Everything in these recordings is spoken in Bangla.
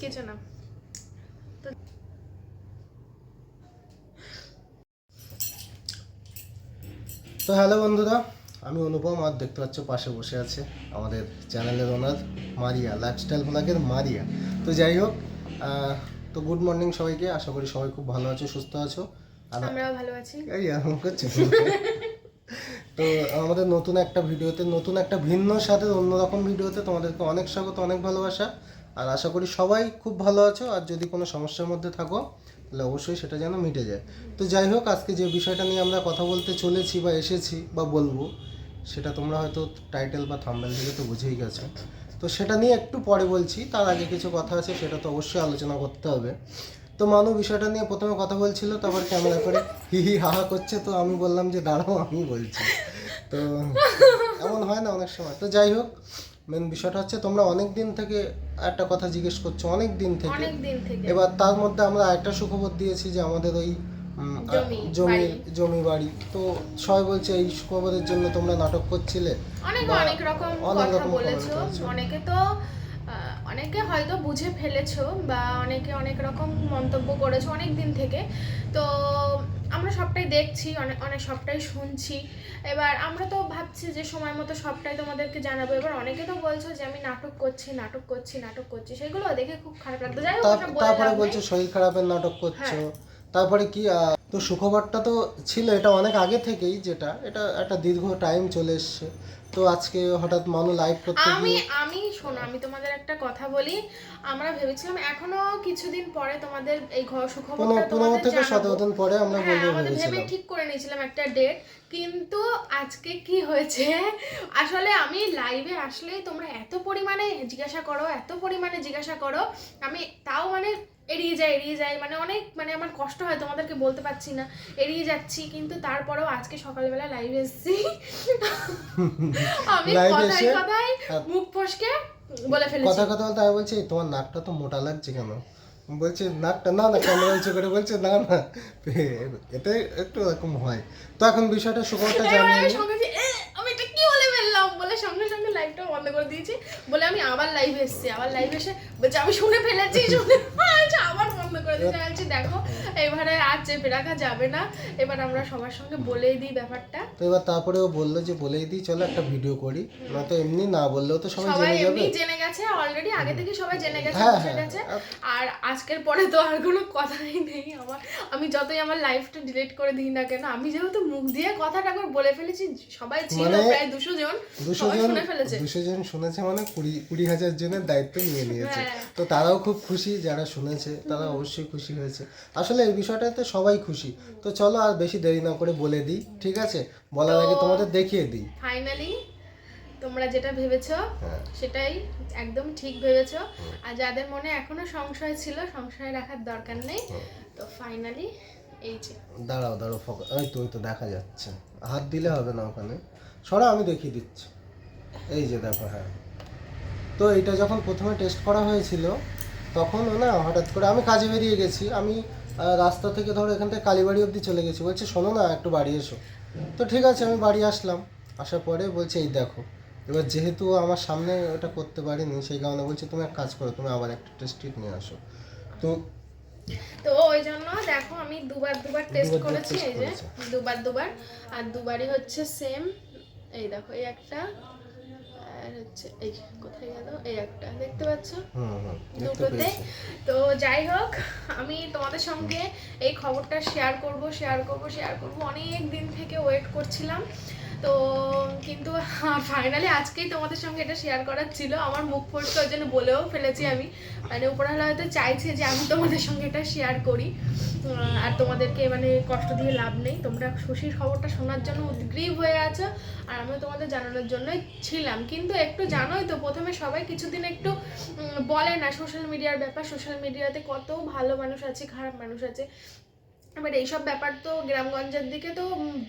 কিছু না। তো হ্যালো বন্ধুরা, আমি অনুপম। আর দেখতে পাচ্ছ পাশে বসে আছে আমাদের চ্যানেলের ওনার মারিয়া, লাইফস্টাইল ভ্লগের মারিয়া। তো যাই হোক, তো গুড মর্নিং সবাইকে। আশা করি সবাই খুব ভালো আছো, সুস্থ আছো। আর আমরাও ভালো আছি। এই এরকম করছি। তো আমাদের নতুন একটা ভিডিওতে, নতুন একটা ভিন্ন সাথে অন্যরকম ভিডিওতে তোমাদেরকে অনেক স্বাগত, অনেক ভালোবাসা। আর আশা করি সবাই খুব ভালো আছো। আর যদি কোনো সমস্যার মধ্যে থাকো তাহলে অবশ্যই সেটা যেন মিটে যায়। তো যাই হোক, আজকে যে বিষয়টা নিয়ে আমরা কথা বলতে চলেছি বা এসেছি বা বলবো, সেটা তোমরা হয়তো টাইটেল বা থাম্বনেল থেকে তো বুঝেই গেছো। তো সেটা নিয়ে একটু পরে বলছি, তার আগে কিছু কথা আছে, সেটা তো অবশ্যই আলোচনা করতে হবে। তো মানু বিষয়টা নিয়ে প্রথমে কথা বলছিল, তারপর ক্যামেরা করে হি হি হা হা করছে। তো আমি বললাম যে দাঁড়াও, আমি বলছি। তো এমন হয় না অনেক সময়। তো যাই হোক, মেন বিষয়টা হচ্ছে তোমরা অনেক দিন থেকে একটা কথা জিজ্ঞেস করছো, অনেক দিন থেকে। এবার তার মধ্যে আমরা একটা সুখবর দিয়েছি যে আমাদের ওই জমি বাড়ি। তো সবাই বলছে এই সুখবরের জন্য তোমরা নাটক করছিলে, অনেক রকম কথা বলেছো। অনেকে হয়তো বুঝে ফেলেছো বা অনেকে অনেক রকম মন্তব্য করেছো অনেক দিন থেকে। তো আমরা সবটাই দেখছি, অনেক সবটাই শুনছি। এবার আমরা তো ভাবছি যে সময় মতো সবটাই তোমাদেরকে জানাবো। এবার অনেকে তো বলছো যে আমি নাটক করছি, সেগুলো দেখে খুব খারাপ লাগতো। যাই হোক, তারপরে বলছো শরীর খারাপের নাটক করছো। তারপরে কি, তো সুখবরটা তো ছিল এটা অনেক আগে থেকেই, যেটা এটা একটা দীর্ঘ টাইম চলে এসছে। তো আজকে হঠাৎ মানু লাইভ করতে গিয়ে আমি শোনো, আমি তোমাদের একটা কথা বলি। আমরা ভেবেছিলাম এখনো কিছুদিন পরে তোমাদের এই সুখবরটা 15 থেকে 17 দিন পরে আমরা বলবো আমাদের ভেবে ভেবেছিলাম। ঠিক করে নিয়েছিলাম একটা ডেট। কিন্তু আজকে কি হয়েছে, আসলে আমি লাইভে আসলেই তোমরা এত পরিমাণে জিজ্ঞাসা করো, আমি তাও মানে এড়িয়ে যাই, মানে অনেক, মানে আমার কষ্ট হয়, তোমাদেরকে বলতে পারছি না, এড়িয়ে যাচ্ছি। কিন্তু তারপরেও আজকে সকালবেলা লাইভে এসেছি। আমি কথায় মুখ ফসকে বলে ফেলেছি। কথা বলতে আমি বলছি তোমার নাকটা তো মোটা লাগছে কেন? বলছে নাকটা না ক্যামেরা উঁচু করে বলছে না এতে একটু এরকম হয়। তো এখন বিষয়টা সুখবরটা জানিয়ে আমি এটা কি বলে ফেললাম বলে সঙ্গে সঙ্গে লাইভটা বন্ধ করে দিয়েছি। বলে আমি আবার লাইভে এসেছি, আবার লাইভে এসে বলছে আমি শুনে ফেলেছি, আবার বন্ধ করে দিয়েছি। দেখো, এবারে আর চেপে রাখা যাবে না, এবার আমরা সবার সঙ্গে বলেই দিই ব্যাপারটা। তো এবার তারপরে ও বললো যে বলেই দিই, চলো একটা ভিডিও করি। না তো এমনি না বললেও তো সবাই জেনে যাবে। জেনে গেছে অলরেডি, আগে থেকে সবাই জেনে গেছে, বুঝে গেছে। আর আজকের পরে তো আর কোনো কথাই নেই আমার। আমি যতই আমার লাইফটা ডিলিট করে দিই না কেন, আমি যেহেতু মুখ দিয়ে কথাটা একবার বলে ফেলেছি, সবাই ছিল প্রায় 200 জন শুনে ফেলেছে। 200 জন শুনেছে, মানে 20,000 জনের দায়িত্ব নিয়ে নিয়েছে। তো তারাও খুব খুশি, যারা শুনেছে তারা অবশ্যই খুশি হয়েছে। আসলে এই বিষয়টাতে সবাই খুশি। তো চলো আর বেশি দেরি না করে বলে দিই, ঠিক আছে? বলার আগে তোমাদের দেখিয়ে দিই। ফাইনালি তোমরা যেটা ভেবেছো সেটাই একদম ঠিক ভেবেছো। আর যাদের মনে এখনো সংশয় ছিল, সংশয় রাখার দরকার নেই। তো ফাইনালি এই যে দাঁড়াও এই তো দেখা যাচ্ছে, হাত দিলে হবে না ওখানে, সরা আমি দেখিয়ে দিচ্ছি। এই যে দেখো, হ্যাঁ। তো এটা যখন প্রথমে টেস্ট করা হয়েছিল তখন না হঠাৎ করে আমি কাজে বেরিয়ে গেছি, আমি রাস্তা থেকে ধরো এখান থেকে কালীবাড়ি অবধি চলে গেছি। বলছে শোনো না একটু বাড়ি এসো। তো ঠিক আছে, আমি বাড়ি আসলাম। আসার পরে বলছে এই দেখো। এবার যেহেতু আমার সামনে ওটা করতে পারিনি, সেই কারণে বলছে তুমি এক কাজ করো, তুমি আবার একটা টেস্ট কিট নিয়ে আসো। তো ওই জন্য দেখো আমি দুবার টেস্ট করেছি। এই যে দুবার, আর দুবারই হচ্ছে সেম। এই দেখো, এই একটা, আর হচ্ছে এই কোথায় গেল, এই একটা দেখতে পাচ্ছ দুটোতে। তো যাই হোক, আমি তোমাদের সঙ্গে এই খবরটা শেয়ার করব অনেক দিন থেকে ওয়েট করছিলাম। তো কিন্তু ফাইনালি আজকেই তোমাদের সঙ্গে এটা শেয়ার করার ছিল। আমার মুখ ফসকে ওই জন্য বলেও ফেলেছি আমি, মানে উপরওয়ালা হয়তো চাইছে যে আমি তোমাদের সঙ্গে এটা শেয়ার করি। আর তোমাদেরকে মানে কষ্ট দিয়ে লাভ নেই, তোমরা খুশির খবরটা শোনার জন্য উদ্গ্রীব হয়ে আছো, আর আমিও তোমাদের জানানোর জন্যই ছিলাম। কিন্তু একটু জানোই তো, প্রথমে সবাই কিছুদিন একটু বলে না, সোশ্যাল মিডিয়ার ব্যাপার, সোশ্যাল মিডিয়াতে কত ভালো মানুষ আছে, খারাপ মানুষ আছে। এবার এইসব ব্যাপার তো গ্রামগঞ্জের দিকে তো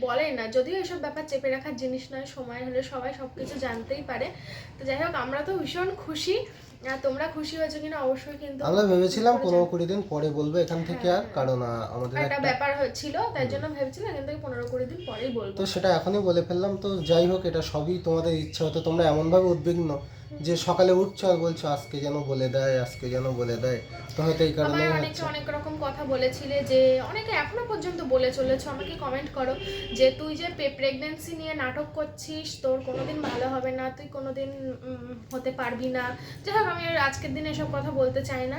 বলে না, যদিও এইসব ব্যাপার চেপে রাখার জিনিস নয়, সময় হলে সবাই সবকিছু জানতেই পারে। তো যাই হোক, আমরা তো ভীষণ খুশি। আর তোমরা খুশি হয়েছো কিনা অবশ্যই। কিন্তু আমরা ভেবেছিলাম 15-20 দিন পরে বলবো এখান থেকে, আর কারণ আমাদের একটা ব্যাপার হচ্ছিল, তাই জন্য ভেবেছিলাম এখান থেকে 15-20 দিন পরেই বলবো। তো সেটা এখনই বলে ফেললাম। তো যাই হোক, এটা সবই তোমাদের ইচ্ছা, হতো তোমরা এমনভাবে উদ্বিগ্ন যে সকালে উঠছো আর বলছো আজকে যেন বলে দেয়, আজকে যেন বলে দেয়, তো হয়তো এই কারণেই আমার হচ্ছে। অনেকে অনেক রকম কথা বলেছিলে, যে অনেকে এখনো পর্যন্ত বলে চলেছো, আমাকে কমেন্ট করো যে তুই যে প্রেগন্যান্সি নিয়ে নাটক করছিস, তোর কোনোদিন ভালো হবে না, তুই কোনোদিন হতে পারবি না। যাই হোক, আমি আর আজকের দিনে এসব কথা বলতে চাই না।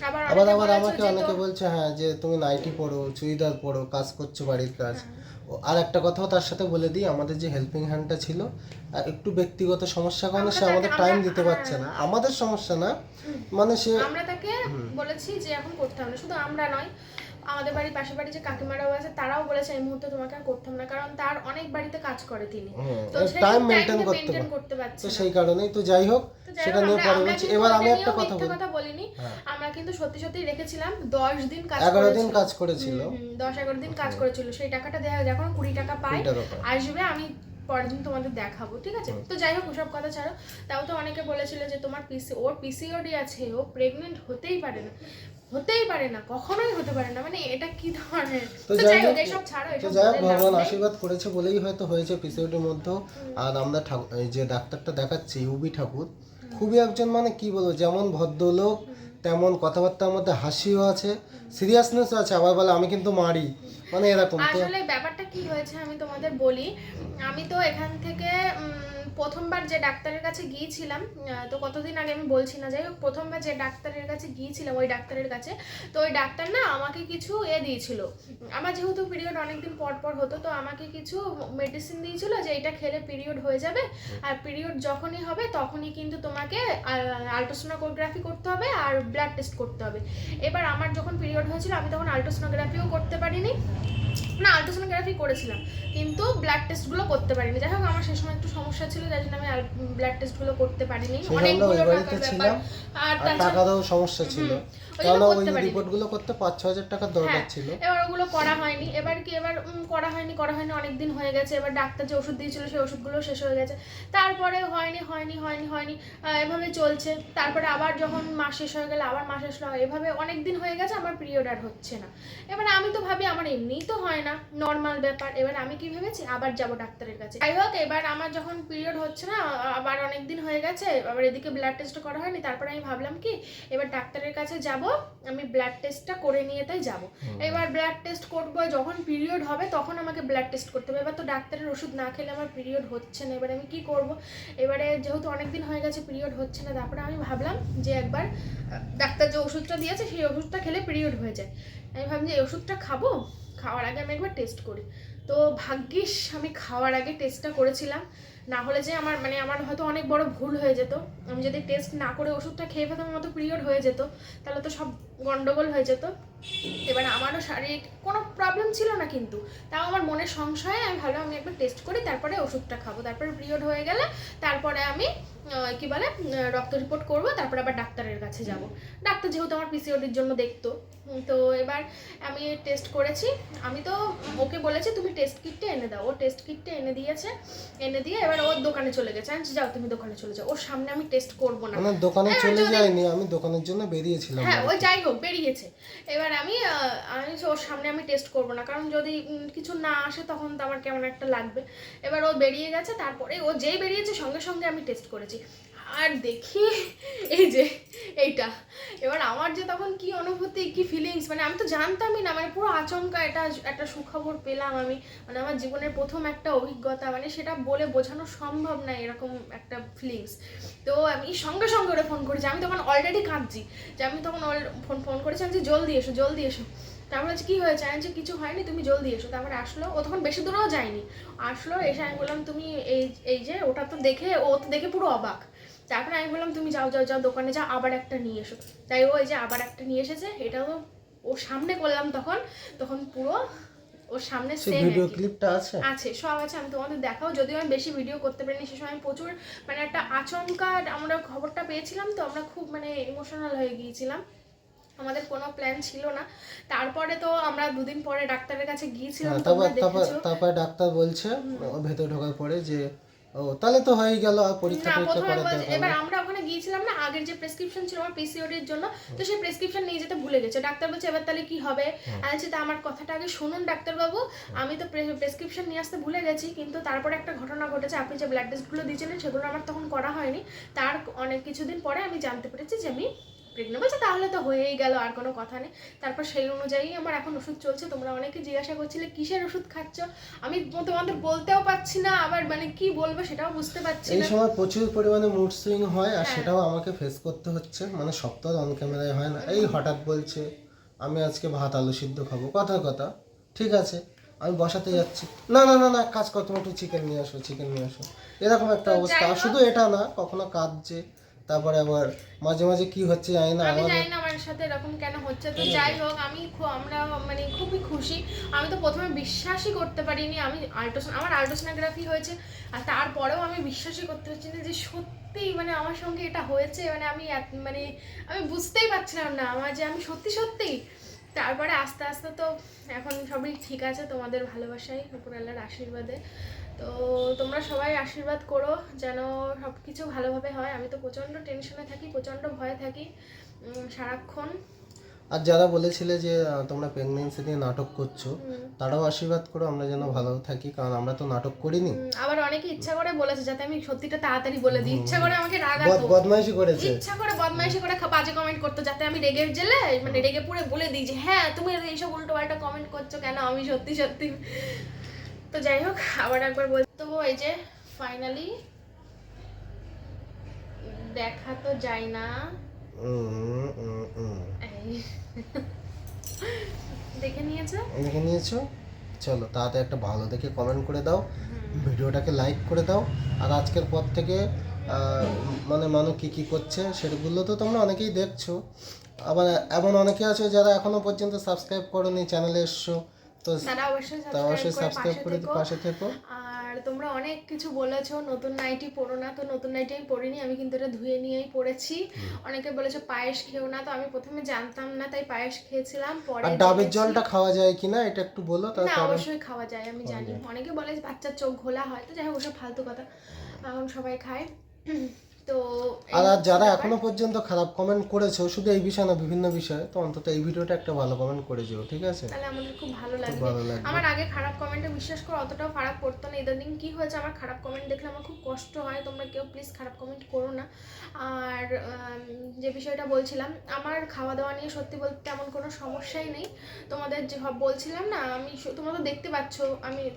আবার আবার অনেকে আবার বলেছো আমাকে যে অনেকে তোর বলছে হ্যাঁ যে তুমি নাইটি পরো, চুড়িদার পরো, কাজ করছো বাড়ির কাজ। আর একটা কথাও তার সাথে বলে দিই, আমাদের যে হেল্পিং হ্যান্ডটা ছিল একটু ব্যক্তিগত সমস্যার কারণে সে আমাদের টাইম দিতে পারছে না। আমাদের সমস্যা না, মানে সে আমরা তাকে বলেছি যে এখন করতে হবে না। শুধু আমরা নয়, আমাদের বাড়ির পাশের বাড়ি যে কাকিমারাও আছে, তারাও বলেছে এই মুহূর্তে তোমাকে আর করতে হবে না, কারণ তার অনেক বাড়িতে কাজ করে তিনি, তো সেই টাইম মেইনটেইন মেনটেন করতে পারছে তো না। সেই কারণেই তো যাই হোক তো যাই সেটা হোক, নিয়ে পরে বলছি। এবার আমি একটা কথা মিথ্যা বলি, কথা বলিনি, হ্যাঁ, আমরা কিন্তু সত্যি সত্যি রেখেছিলাম 10 দিন কাজ 11 দিন করেছিল। কাজ করেছিল, 10-11 দিন কাজ করেছিল, সেই টাকাটা দেয়া যখন 20 টাকা পাই 20 টাকা পায়। আসবে, আমি পরের দিন তোমাদের দেখাবো, ঠিক আছে? তো যাই হোক, ওসব কথা ছাড়ো। তাও তো অনেকে বলেছিল যে তোমার ওর পিসিওডি আছে, ও প্রেগনেন্ট হতেই পারে না, হতেই পারে না, কখনোই হতে পারে না, মানে এটা কি ধরনের? তো তো যাই হোক, এসব ছাড়ো, তো এসব যাই হোক, বলে লাভ ভগবান নেই। আশীর্বাদ করেছে বলেই হয়তো হয়েছে পিসিওডির মধ্যেও। আর আমরা এই যে ডাক্তারটা দেখাচ্ছি ইউবি ঠাকুর, খুবই একজন মানে কি বলবো, যেমন ভদ্রলোক তেমন কথাবার্তার মধ্যে হাসিও আছে, সিরিয়াসনেসও আছে, আবার বলে আমি কিন্তু মারি, মানে এরকম। তো আসলে ব্যাপারটা কি হয়েছে আমি তোমাদের বলি। আমি তো এখান থেকে প্রথমবার যে ডাক্তারের কাছে গিয়েছিলাম, তো কতদিন আগে আমি বলছি না, যাই হোক, প্রথমবার যে ডাক্তারের কাছে গিয়েছিলাম ওই ডাক্তারের কাছে, তো ওই ডাক্তার না আমাকে কিছু দিয়েছিল। আমার যেহেতু পিরিয়ড অনেকদিন পর পর হতো, তো আমাকে কিছু মেডিসিন দিয়েছিল যে এটা খেলে পিরিয়ড হয়ে যাবে, আর পিরিয়ড যখনই হবে তখনই কিন্তু তোমাকে আল্ট্রাসোনোগ্রাফি করতে হবে আর ব্লাড টেস্ট করতে হবে। এবার আমার যখন পিরিয়ড হয়েছিল আমি তখন আল্ট্রাসোনোগ্রাফিও করতে পারিনি, না আল্ট্রাসোনোগ্রাফি করেছিলাম কিন্তু ব্লাড টেস্টগুলো করতে পারিনি। যাই হোক, আমার সেই সময় একটু সমস্যা ছিল, যার জন্য আমি ব্লাড টেস্টগুলো করতে পারিনি, অনেকগুলো টাকার ব্যাপার, আর টাকারও সমস্যা ছিল, কারণ ওই রিপোর্টগুলো করতে 5-6 হাজার টাকার দরকার ছিল। এবার ওগুলো করা হয়নি। এবার কি, এবার করা হয়নি অনেক দিন হয়ে গেছে। এবার ডাক্তার যে ওষুধ দিয়েছিল সেই ওষুধগুলো শেষ হয়ে গেছে, তারপরে হয়নি, এভাবে চলছে। তারপরে আবার যখন মাস শেষ হয়ে গেলে আবার মাস আসলো, এভাবে অনেক দিন হয়ে গেছে, আমার পিরিয়ড আর হচ্ছে না। এবার আমি তো ভাবি আমার এমনিই তো হয় না, নর্মাল ব্যাপার। এবার আমি কি ভেবেছি, আবার যাব ডাক্তারের কাছে। যাই হোক, এবার আমার যখন পিরিয়ড হচ্ছে না, আবার অনেক দিন হয়ে গেছে, আবার এদিকে ব্লাড টেস্ট করা হয়নি, তারপরে আমি ভাবলাম কি এবার ডাক্তারের কাছে যাব, আমি ব্লাড টেস্টটা করে নিয়ে তাই যাব। এবার ব্লাড টেস্ট করবো, যখন পিরিয়ড হবে তখন আমাকে ব্লাড টেস্ট করতে হবে। এবার তো ডাক্তারের ওষুধ না খেলে আমার পিরিয়ড হচ্ছে না, এবার আমি কি করব? এবারে যেহেতু অনেক দিন হয়ে গেছে পিরিয়ড হচ্ছে না, তারপরে আমি ভাবলাম যে একবার ডাক্তার যে ওষুধটা দিয়েছে সেই ওষুধটা খেলে পিরিয়ড হয়ে যায়। আমি ভাবলাম যে এই ওষুধটা খাবো, খাওয়ার আগে আমি একবার টেস্ট করি। তো ভাগ্যিস আমি খাওয়ার আগে টেস্টটা করেছিলাম, না হলে যে আমার হয়তো অনেক বড় ভুল হয়ে যেত। আমি যদি টেস্ট না করে ওষুধটা খেয়ে ফেলতাম, আমার তো পিরিয়ড হয়ে যেত, তাহলে তো সব গন্ডগোল হয়ে যেত। এবার আমারও শারীরিক কোনো প্রবলেম ছিল না, কিন্তু তাও আমার মনের সংশয়ে আমি ভাবলাম আমি একবার টেস্ট করি, তারপরে ওষুধটা খাবো, তারপরে পিরিয়ড হয়ে গেলে তারপরে আমি কি বলে রক্ত রিপোর্ট করবো, তারপরে আবার ডাক্তারের কাছে যাব। ডাক্তার যেহেতু আমার পিসিওডির জন্য দেখতো, তো এবার আমি টেস্ট করেছি। আমি তো ওকে বলেছি তুমি টেস্ট কিটটা এনে দাও, ও টেস্ট কিটটা এনে দিয়েছে, এনে দিয়ে এবার ওর দোকানে চলে গেছে। আমি যাও তুমি দোকানে চলে যাও, ওর সামনে আমি টেস্ট করবো না। মানে দোকানে চলে যায়নি, আমি দোকানের জন্য বেরিয়েছিলাম। হ্যাঁ, ওই যাই হোক বেরিয়েছে। এবার আমি ওর সামনে আমি টেস্ট করবো না, কারণ যদি কিছু না আসে তখন তো আমার কেমন একটা লাগবে। এবার ও বেরিয়ে গেছে, তারপরে ও যেই বেরিয়েছে সঙ্গে সঙ্গে আমি টেস্ট করেছি, আর দেখি এই যে এইটা। এবার আমার যে তখন কি অনুভূতি, কি ফিলিংস, মানে আমি তো জানতামই না, মানে পুরো আচমকা এটা একটা সুখবর পেলাম আমি, মানে আমার জীবনের প্রথম একটা অভিজ্ঞতা, মানে সেটা বলে বোঝানো সম্ভব না এরকম একটা ফিলিংস। তো আমি সঙ্গে সঙ্গে ওরা ফোন করেছি, আমি তখন অলরেডি কাঁদছি, যে আমি তখন ফোন করেছি, আমি যে জলদি এসো। তারপরে কি হয়েছে, আমি যে কিছু হয়নি, তুমি জলদি এসো। তারপরে আসলো, ও তখন বেশি দূরেও যায়নি, আসলো, এসে আমি বললাম তুমি এই যে ওটা তো দেখে, ও তো দেখে পুরো অবাক। তারপরে আমি বললাম তুমি যাও দোকানে যাও, আবার একটা নিয়ে এসো। তাই ও এই যে আবার একটা নিয়ে এসেছে, এটাও তো ওর সামনে করলাম, তখন পুরো ওর সামনে সেম ভিডিও ক্লিপটা আছে, সব আছে, আমি তোমাদের দেখাও। যদিও আমি বেশি ভিডিও করতে পারিনি, সে সময় আমি প্রচুর মানে একটা আচমকা আমরা খবরটা পেয়েছিলাম, তো আমরা খুব মানে ইমোশনাল হয়ে গিয়েছিলাম, আমাদের কোনো প্ল্যান ছিল না। তারপরে তো আমরা 2 দিন পরে ডাক্তারের কাছে গিয়েছিলাম, তোমরা দেখেছো। তারপর ডাক্তার বলছে ভেতরে ঢোকার পরে যে ও তাহলে তো হয়ে গেল, আর পরীক্ষা না টরীক্ষা প্রথমে করে বলছে, দেখা এবার আমরা ওখানে গিয়েছিলাম না, আগের যে প্রেসক্রিপশন ছিল আমার পিসিওডির জন্য, তো সেই প্রেসক্রিপশন নিয়ে যেতে ভুলে গেছে। ডাক্তার বলছে এবার তাহলে কি হবে, আমি বলছি তা আমার কথাটা আগে শুনুন ডাক্তারবাবু, আমি তো প্রেসক্রিপশন নিয়ে আসতে ভুলে গেছি, কিন্তু তারপরে একটা ঘটনা ঘটেছে, আপনি যে ব্লাড টেস্টগুলো দিয়েছিলেন সেগুলো আমার তখন করা হয়নি, তার অনেক কিছুদিন পরে আমি জানতে পেরেছি যে আমি প্রেগনেন্ট। বলছে তাহলে তো হয়েই গেল, আর কোনো কথা নেই। তারপর সেই অনুযায়ী আমার এখন ওষুধ চলছে। তোমরা অনেকে জিজ্ঞাসা করছিলে কিসের ওষুধ খাচ্ছ, আমি তোমাদের বলতেও পারছি না, আবার মানে কি বলবো সেটাও বুঝতে পারছি এই না। সময় প্রচুর পরিমাণে মুড সুইং হয়, আর সেটাও আমাকে ফেস করতে হচ্ছে, মানে সপ্তাহ অন ক্যামেরায় হয় না। এই হঠাৎ বলছে আমি আজকে ভাত আলু সিদ্ধ খাবো, কথার কথা, ঠিক আছে আমি বসাতে যাচ্ছি, না না না না কাজ কর, তুমি একটু চিকেন নিয়ে আসো, চিকেন নিয়ে আসো, এরকম একটা অবস্থা। আর শুধু এটা না, কখনো কাঁদছে, তারপরে আবার মাঝে মাঝে কি হচ্ছে জানি না, আমি আমার জানি না আমার সাথে এরকম কেন হচ্ছে। তো যাই হোক, আমরা মানে খুবই খুশি। আমি তো প্রথমে বিশ্বাসই করতে পারিনি, আমি আমার আল্ট্রাসোনোগ্রাফি হয়েছে, আর তারপরেও আমি বিশ্বাসই করতে পারছি না যে সত্যি মানে আমার সঙ্গে এটা হয়েছে। মানে মানে আমি বুঝতেই পারছিলাম না আমার যে আমি সত্যি সত্যি। তারপরে আস্তে আস্তে তো এখন সবই ঠিক আছে, তোমাদের ভালোবাসাই, উপরওয়ালার আশীর্বাদে। তো তোমরা সবাই আশীর্বাদ করো যেন সব কিছু ভালোভাবে হয়। আমি তো প্রচণ্ড টেনশনে থাকি, প্রচণ্ড ভয়ে থাকি সারাক্ষণ। আর যারা বলেছিলে যে তোমরা প্রেগনেন্সি নিয়ে নাটক করছো, তারাও আশীর্বাদ করো আমরা যেন ভালো থাকি, কারণ আমরা তো নাটক করিনি। আবার অনেকে ইচ্ছা করে বলেছে যাতে আমি সত্যিটা তাড়াতাড়ি বলে দিই, ইচ্ছা করে আমাকে রাগাতো, বদমাইশি করেছে, ইচ্ছা করে বদমাইশি করে বাজে কমেন্ট করতো, যাতে আমি রেগে জেলে মানে রেগে পুরো বলে দিই যে হ্যাঁ তুমি এইসব উল্টো পাল্টা কমেন্ট করছো কেন, আমি সত্যি সত্যি। তো যাই হোক, আবার একবার বলতো এই যে ফাইনালি দেখা তো যায় না, দেখে নিয়েছো দেখে নিয়েছো, চলো তাড়াতাড়ি একটা ভালো দেখে কমেন্ট করে দাও, ভিডিওটাকে লাইক করে দাও। আর আজকের পর থেকে মানে মানুষ কী কী করছে সেগুলো তো তোমরা অনেকেই দেখছো, আবার এমন অনেকে আছে যারা এখনো পর্যন্ত সাবস্ক্রাইব করোনি, চ্যানেলে এসছো, তো তারা অবশ্যই সাবস্ক্রাইব করে পাশে থেকো। আর তোমরা অনেক কিছু বলেছো নতুন নাইটি পরো না, তো নতুন নাইটি আমি পরিনি, আমি কিন্তু এটা ধুয়ে নিয়েই পরেছি। অনেকে বলেছো পায়েস খেও না, তো আমি প্রথমে জানতাম না তাই পায়েস খেয়েছিলাম, পরে আর ডাবের জলটা খাওয়া যায় কিনা এটা একটু বলো। না অবশ্যই খাওয়া যায়, আমি জানি। অনেকে বলে বাচ্চার চোখ ঘোলা হয়, তো যাই হোক ওসব ফালতু কথা, এখন সবাই খায়। তো আর যারা এখনো পর্যন্ত খারাপ কমেন্ট করেছো, শুধু এই বিষয় না বিভিন্ন বিষয়ে, তো অন্তত এই ভিডিওটা একটা ভালো কমেন্ট করে যেও, ঠিক আছে? তাহলে আমাদের খুব ভালো লাগবে। আমার আগে খারাপ কমেন্টে বিশ্বাস করো অতটাও খারাপ পড়তো না, ইদানিং কি হয়েছে আমার খারাপ কমেন্ট দেখলে আমার খুব কষ্ট হয়। তোমরা কেউ প্লিজ খারাপ কমেন্ট করো না। আর যে বিষয়টা বলছিলাম, আমার খাওয়া দাওয়া নিয়ে সত্যি বলতে তেমন কোনো সমস্যাই নেই। তোমাদের যে বলছিলাম না, আমি তোমরা তো দেখতে পাচ্ছ,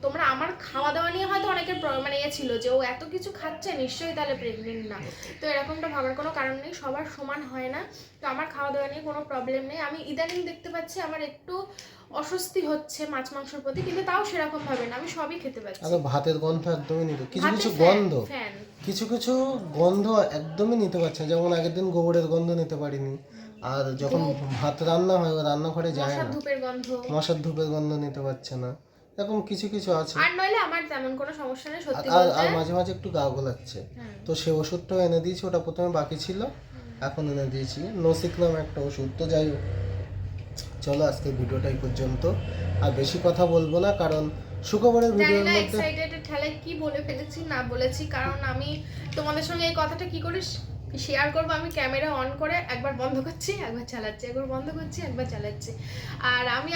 তোমরা আমার খাওয়া দাওয়া নিয়ে হয়তো অনেকের মানে ছিল যে ও এত কিছু খাচ্ছে নিশ্চয়ই তাহলে প্রেগনেন্ট না, তো এরকমটা ভাবার কোনো কারণ নেই, সবার সমান হয় না। তো আমার খাওয়া দাওয়া নিয়ে কোনো প্রবলেম নেই। আমি ইদানিং দেখতে পাচ্ছি আমার একটু অস্বস্তি হচ্ছে মাছ মাংসের প্রতি, কিন্তু তাও সেরকম ভাবে না, আমি সবই খেতে পাচ্ছি। আর ভাতের গন্ধ একদমই নিতে, কিছু গন্ধ কিছু গন্ধ একদমই নিতে পারছে না, যেমন আগের দিন গোবরের গন্ধ নিতে পারিনি, আর যখন ভাত রান্না হয় রান্নাঘরে যায় না, মশার ধূপের গন্ধ নিতে পারছে না, এরকম কিছু কিছু আছে। আর নইলে আমার তেমন কোনো সমস্যা নেই সত্যি বলতে। আর মাঝে মাঝে একটু গা গোলাচ্ছে, তো সেই ওষুধটাও এনে দিয়েছি, ওটা প্রথমে বাকি ছিল, এখন এনে দিয়েছি নসিক নামে একটা ওষুধ। তো যাই হোক, চলো আজকে ভিডিওটা এই পর্যন্ত, আর বেশি কথা বলবো না, কারণ শুক্রবারের ভিডিওর মধ্যে এক্সাইটেড ঠেলায় কি বলে ফেলেছি না বলেছি, কারণ আমি তোমাদের সঙ্গে এই কথাটা কি করে শেয়ার করবো। আমি ক্যামেরা অন করে একবার বন্ধ করছি একবার চালাচ্ছি, একবার বন্ধ করছি একবার চালাচ্ছি, আর আমি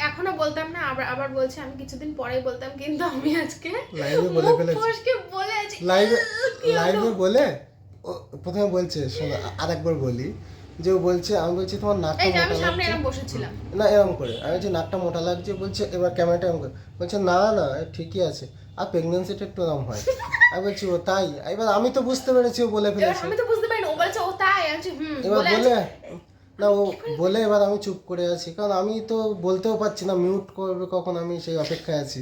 এখনো বলতাম না, আবার বলছি, আমি কিছুদিন পরেই বলতাম, কিন্তু আমি আজকে লাইভে বলে ফেলেছি, লাইভে বলে প্রথমে বলছে, শোনো আরেকবার বলি, যে ও বলছে, আমি বলছি তোমার নাকটা মোটা লাগছে, না এরকম করে আমি বলছি নাকটা মোটা লাগছে, বলছে এবার ক্যামেরাটা এরকম করে বলছে না না ঠিকই আছে, আর প্রেগন্যান্সিটা একটু এরকম হয়। আমি বলছি ও তাই, এবার আমি তো বুঝতে পেরেছি ও বলে ফেলেছে, আমি তো বুঝতে পারিনি ও বলছে ও তাই, এবার বলে না ও বলে, এবার আমি চুপ করে আছি, কারণ আমি তো বলতেও পারছি না, মিউট করবে কখন, আমি সেই অপেক্ষায় আছি।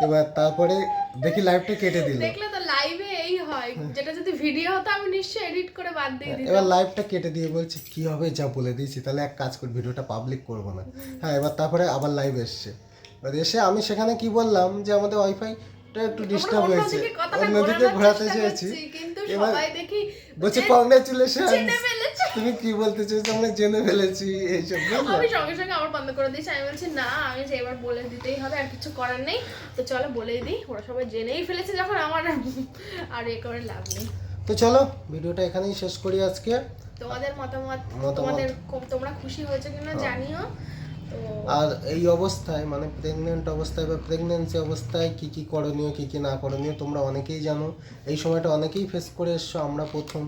এবার তারপরে দেখি লাইভটা কেটে দিল, দেখলে তো লাইভে এই হয়, যেটা যদি ভিডিও হতো আমি নিশ্চয়ই এডিট করে বাদ দিয়ে দিতাম। এবার লাইভটা কেটে দিয়ে বলছে কি হবে, যা বলে দিয়েছি, তাহলে এক কাজ কর ভিডিওটা পাবলিক করবো না। হ্যাঁ, এবার তারপরে আবার লাইভ এসছে, এবার এসে আমি সেখানে কি বললাম যে আমাদের ওয়াইফাইটা একটু ডিস্টার্ব হয়েছে, অন্যদিকে ঘোরাতে চেয়েছি, এবার বলছে কংগ্রেচুলেশন, তুমি কি বলতে চাইছো? আমরা জেনে ফেলেছি এইসব, বুঝলে? আমি সঙ্গে সঙ্গে আমার বন্ধ করে দিয়েছি। আমি বলছি না, আমি যে এবার বলে দিতেই হবে, আর কিছু করার নেই। তো চলো বলেই দিই, ওরা সবাই জেনেই ফেলেছে যখন, আমার আর এ করে লাভ নেই। তো চলো ভিডিওটা এখানেই শেষ করি আজকে। তোমাদের মতামত, তোমরা খুশি হয়েছে কিনা জানিও। তো আর এই অবস্থায় মানে প্রেগনেন্ট অবস্থায় বা প্রেগনেন্সি অবস্থায় কি কি করণীয় কি কি না করণীয় তোমরা অনেকেই জানো। এই সময়টা অনেকেই ফেস করে এসছো, আমরা প্রথম।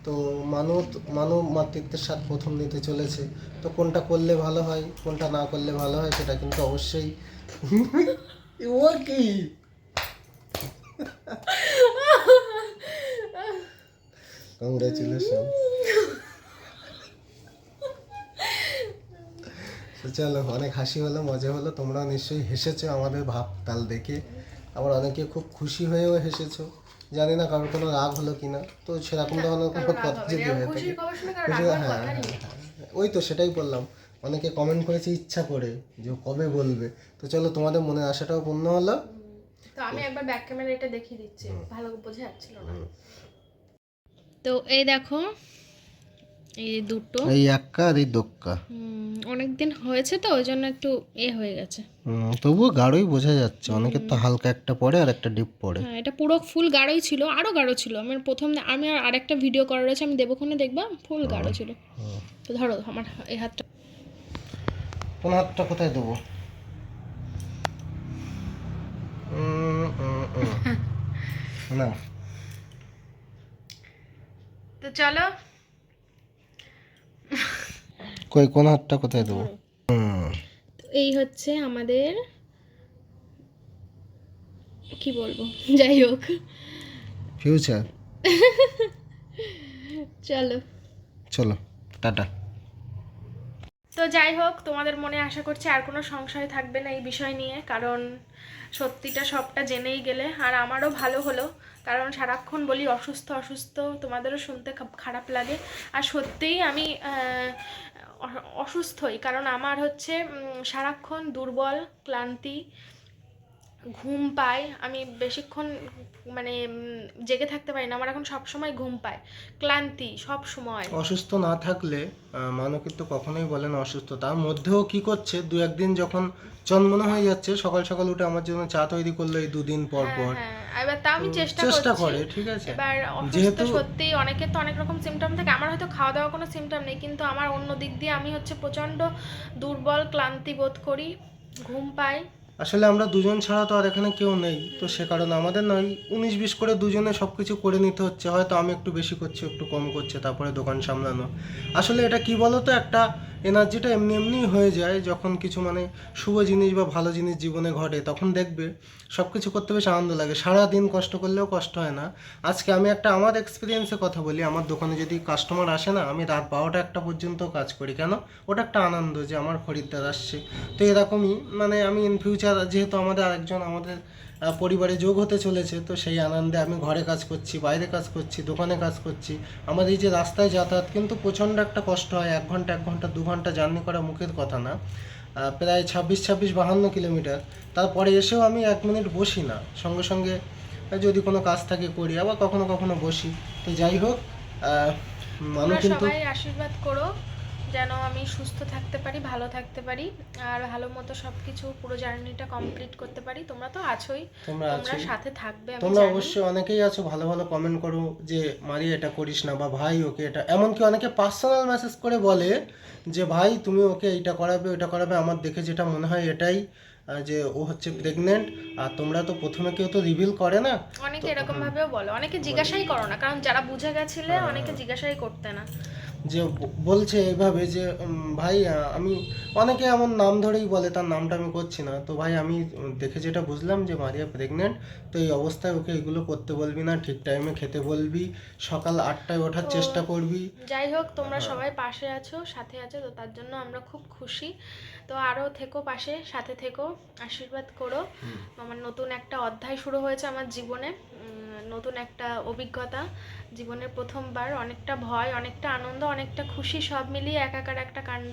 তো মানব মাতৃত্বের স্বাদ প্রথম নিতে চলেছে। তো কোনটা করলে ভালো হয়, কোনটা না করলে ভালো হয়, সেটা কিন্তু অবশ্যই ও কি কংগ্রেচুলেশন। তো চলো, অনেক হাসি হলো, মজা হলো, তোমরা নিশ্চয়ই হেসেছো আমাদের ভাব তাল দেখে। আবার অনেকে খুব খুশি হয়েও হেসেছো, জানি না কারোর কোনো রাগ হলো কিনা। তো সেরকম ধরনের কোনো কথা যদি হয়ে থাকে, ওই তো সেটাই বললাম, অনেকে কমেন্ট করেছে ইচ্ছা করে যে কবে বলবে। তো চলো, তোমাদের মনের আশাটাও পূর্ণ হলো। তো আমি একবার ব্যাক ক্যামেরা এটা দেখিয়ে দিচ্ছি, ভালো বোঝা যাচ্ছিল না। তো এই দেখো, এই দুটো, এই এক্কা আর এই দোক্কা, অনেকদিন হয়েছে তো ওই জন্য একটু হয়ে গেছে। তবুও গাঢ়ই বোঝা যাচ্ছে, অনেকের তো হালকা একটা পড়ে আর একটা ডিপ পড়ে। হ্যাঁ, এটা পুরো ফুল গাঢ়ই ছিল, আরো গাঢ় ছিল। আমি আর আরেকটা ভিডিও করা রয়েছে, আমি দেবক্ষণে দেখবা, ফুল গাঢ় ছিল। তো ধরো আমার এই হাতটা, কোন হাতটা কোথায় দেবো? না, তো চলো কই কোন হাতটা কোথায় দেবো? তো এই হচ্ছে আমাদের, কি বলবো, যাই হোক, ফিউচার। চলো চলো, টাটা। তো যাই হোক, তোমাদের মনে আশা করছি আর কোনো সংশয় থাকবে না এই বিষয় নিয়ে, কারণ সত্যিটা সবটা জেনেই গেলে। আর আমারও ভালো হলো, কারণ সারাক্ষণ বলি অসুস্থ অসুস্থ, তোমাদেরও শুনতে খারাপ লাগে। আর সত্যিই আমি অসুস্থই, কারণ আমার হচ্ছে সারাক্ষণ দুর্বল, ক্লান্তি, ঘুম পায়। আমি বেশিক্ষণ মানে জেগে থাকতে পারি না, আমার এখন সব সময় ঘুম পায়, ক্লান্তি সব সময়। অসুস্থ না থাকলে মানুষ কিন্তু কখনোই বলে না অসুস্থ। তার মধ্যেও কি করছে, দু একদিন যখন চনমনে হয়ে যাচ্ছে, সকাল সকাল উঠে আমার জন্য চা তৈরি করলো এই দুদিন পর পর। হ্যাঁ, এবার তাও আমি চেষ্টা করে, ঠিক আছে। এবার যেহেতু সত্যি অনেকের তো অনেক রকম সিমটম থাকে, আমার হয়তো খাওয়া দাওয়া কোনো সিমটম নেই, কিন্তু আমার অন্য দিক দিয়ে আমি হচ্ছে প্রচন্ড দুর্বল, ক্লান্তি বোধ করি, ঘুম পাই। আসলে আমরা দুজন ছাড়া তো আর এখানে কেউ নেই, তো সে কারণে আমাদের নয় 19-20 করে দুজনে সব কিছু করে নিতে হচ্ছে। হয়তো আমি একটু বেশি করছি, একটু কম করছে, তারপরে দোকান সামলানো। আসলে এটা কি বলতো, একটা এনার্জিটা এমনি এমনি হয়ে যায় যখন কিছু মানে শুভ জিনিস বা ভালো জিনিস জীবনে ঘটে, তখন দেখবে সব কিছু করতে বেশ আনন্দ লাগে। সারা দিন কষ্ট করলেও কষ্ট হয় না। আজকে আমি একটা আমার এক্সপিরিয়েন্সে কথা বলি, আমার দোকানে যদি কাস্টমার আসে না, আমি রাত 12টা 1টা পর্যন্ত কাজ করি। কেন? ওটা একটা আনন্দ যে আমার খরিদ্দার আসছে। তো এরকমই মানে আমি ইন ফিউচার যেহেতু আমাদের আরেকজন আমাদের পরিবারে যোগ হতে চলেছে, তো সেই আনন্দে আমি ঘরে কাজ করছি, বাইরে কাজ করছি, দোকানে কাজ করছি। আমার এই যে রাস্তায় যাতায়াত কিন্তু প্রচণ্ড একটা কষ্ট হয়, 1 ঘন্টা 1 ঘন্টা 2 ঘন্টা জার্নি করা মুখের কথা না, প্রায় 26-52 কিলোমিটার। তারপরে এসেও আমি 1 মিনিট বসি না, সঙ্গে সঙ্গে যদি কোনো কাজ থাকে করি, আবার কখনো কখনো বসি। তো যাই হোক, মানুষ কিন্তু সবাই আশীর্বাদ করো যেন আমি সুস্থ থাকতে পারি, ভালো থাকতে পারি, আর ভালো মতো সবকিছু পুরো জার্নিটা কমপ্লিট করতে পারি। তোমরা তো আছোই, তোমরা সাথে থাকবে, আমি তোমরা জানি। অবশ্যই অনেকেই আছো ভালো ভালো কমেন্ট করো যে মারি এটা করিস না, বা ভাই ওকে এটা, এমনকি অনেকে পার্সোনাল মেসেজ করে বলে যে ভাই তুমি ওকে এইটা করাবে ওইটা করাবে। আমার দেখে যেটা মনে হয় এটাই যে ও হচ্ছে প্রেগনেন্ট, আর তোমরা তো প্রথমে কেউ তো রিভিল করে না। অনেকে এরকম ভাবেও বলো, অনেকে জিজ্ঞাসাই করো না, কারণ যারা বুঝে গেছিলে অনেকে জিজ্ঞাসাই করতে না, যে বলছে এইভাবে যে ভাই আমি, অনেকে এমন নাম ধরেই বলে, তার নামটা আমি করছি না। তো ভাই আমি দেখে যেটা বুঝলাম যে মারিয়া প্রেগনেন্ট, তো এই অবস্থায় ওকে এগুলো করতে বলবি না, ঠিক টাইমে খেতে বলবি, সকাল 8টায় ওঠার চেষ্টা করবি। যাই হোক, তোমরা সবাই পাশে আছো, সাথে আছো, তো তার জন্য আমরা খুব খুশি। তো আরও থেকো পাশে, সাথে থেকো, আশীর্বাদ করো। আমার নতুন একটা অধ্যায় শুরু হয়েছে আমার জীবনে, নতুন একটা অভিজ্ঞতা, জীবনের প্রথমবার, অনেকটা ভয়, অনেকটা আনন্দ, অনেকটা খুশি, সব মিলিয়ে একাকার একটা কাণ্ড।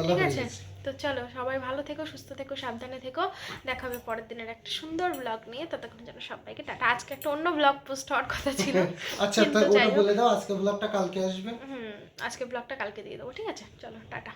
ঠিক আছে, তো চলো সবাই ভালো থেকো, সুস্থ থেকো, সাবধানে থেকো। দেখা হবে পরের দিনের একটা সুন্দর ব্লগ নিয়ে। ততক্ষণ যেন সবাইকে টাটা। আজকে একটা অন্য ব্লগ পোস্ট হওয়ার কথা ছিল। আচ্ছা, তাই ওটা বলে দাও, আজকে ব্লগটা কালকে আসবে। আজকে ব্লগটা কালকে দিয়ে দেবো। ঠিক আছে, চলো টাটা।